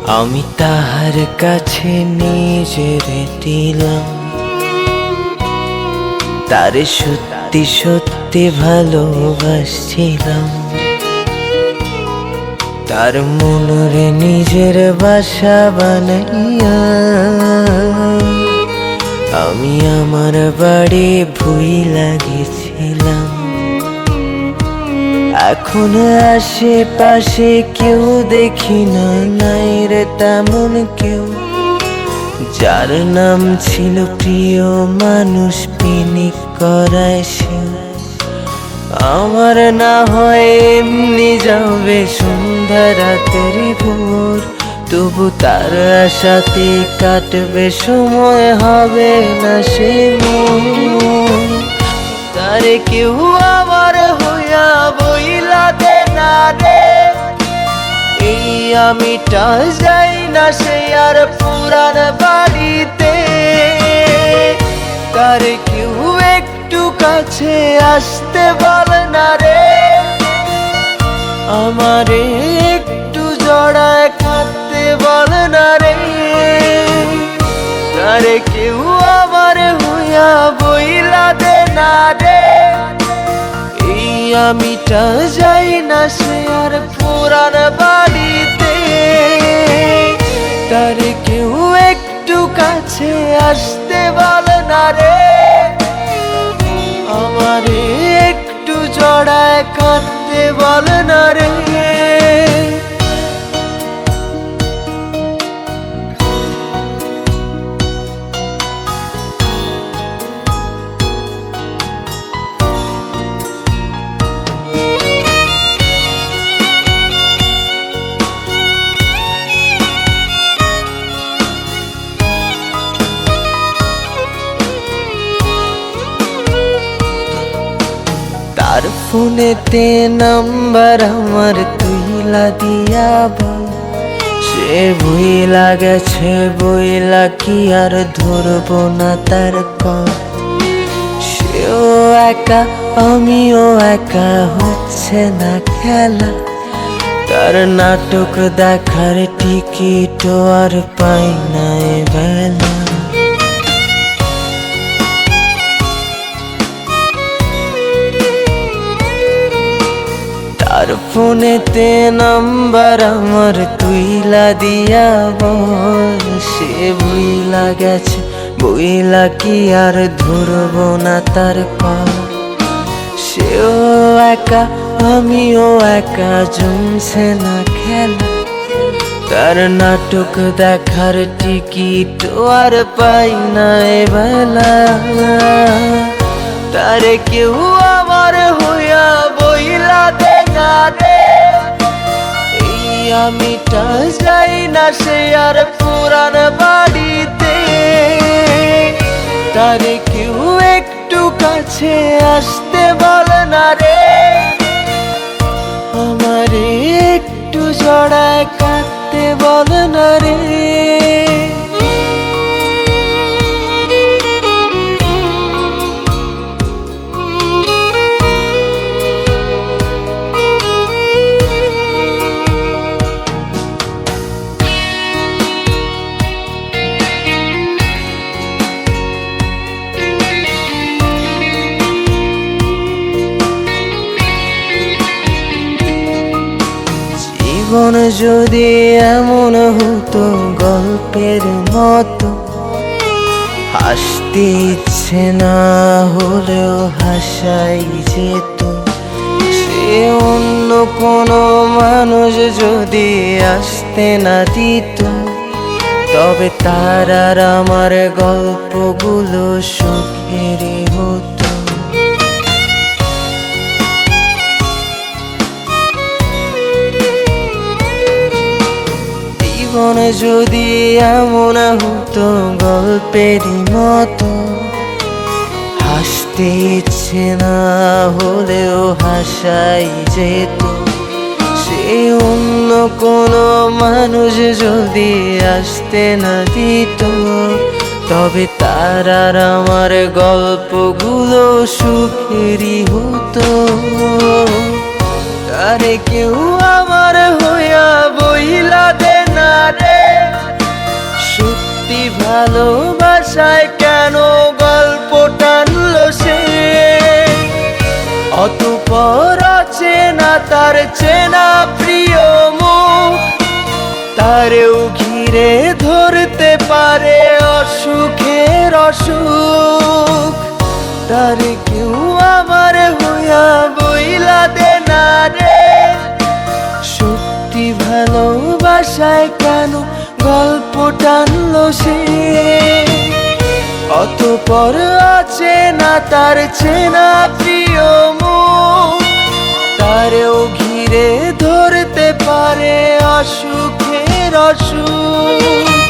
আমি তাহার কাছে নিজের দিলাম, তারে সত্যি সত্যি ভালোবাসছিলাম। তার মনরে নিজের বাসা বানাইয়া আমি আমার বাড়ি ভুইলা গেছিলাম। এখন আশেপাশে কেউ দেখি না, নাই রে তেমন কেউ, যার নাম ছিল প্রিয় মানুষ পিনিক করায় সে। আমার না হয় এমনি যাবে সন্ধ্যা রাতের ভোর, তবু তার আশাতে কাটবে সময়, হবে না সে মোর। তারে কেউ আমার হইয়া বইলা দে না রে, এই আমিটা যাই না সে আর পুরান বাড়িতে। তারে কেউ একটু কাছে আসতে বল না রে, আমারে একটু জড়ায় কাঁদতে বল না রে। তারে কেউ আমার হইয়া বইলা দে না রে, এই আমিটা যাই না সে আর পুরান বাড়িতে। তারে কেউ একটু কাছে আসতে বল না রে, আমারে একটু জড়ায় কাঁদতে বল না রে। তার ফোনেতে নাম্বার আমার তুইলা দিয়া বল, সে ভুইলা গেছে বইলা কি আর ধরবো না তার কল। সেও একা আমিও একা, হচ্ছে না খেলা, তার নাটক দেখার টিকিটও আর পাই না বেলা। তার ফোনেতে নাম্বার আমার তুইলা দিয়া বল, সে ভুইলা গেছে বইলা কি আর ধরবো না তার কল। সেও একা আমিও একা, জমছে না খেলা, তার নাটক দেখার টিকিট আর পাই না বেলা। তারে কেউ আমার হইয়া বইলা দে না রে, এই আমিটা যাই না সে আর পুরান বাড়িতে। তারে কেউ একটু কাছে আসতে বল না রে, আমারে একটু জড়ায় কাঁদতে বল না রে। জীবন যদি এমন হতো গল্পের মতো, হাসতে ইচ্ছে না হলেও হাসাই যেত। সে অন্য কোনো মানুষ যদি আসতে না দিত, তবে তার আর আমার গল্পগুলো সুখেরই হতো। জীবন যদি এমন হতো গল্পেরই মতো, হাসতে ইচ্ছে না হলেও হাসাই যেত। সে অন্য কোনো মানুষ যদি আসতে না দিত, তবে তার আর আমার গল্পগুলো সুখেরই হতো। তারে কেউ আমার হইয়া বইলা দে না রে, ভালোবাসায় কেন গল্প টানলো সে, অতঃপর অচেনা তার চেনা প্রিয় মুখ, তারেও ঘিরে ধরতে পারে অসুখের অসুখ। তারে কেউ আমার হইয়া বইলা দে না রে, সত্যি ভালোবাসায় কেন গল্প টানলো সে, অতঃপর অচেনা তার চেনা প্রিয় মুখ, তারেও ঘিরে ধরতে পারে অসুখের অসুখ।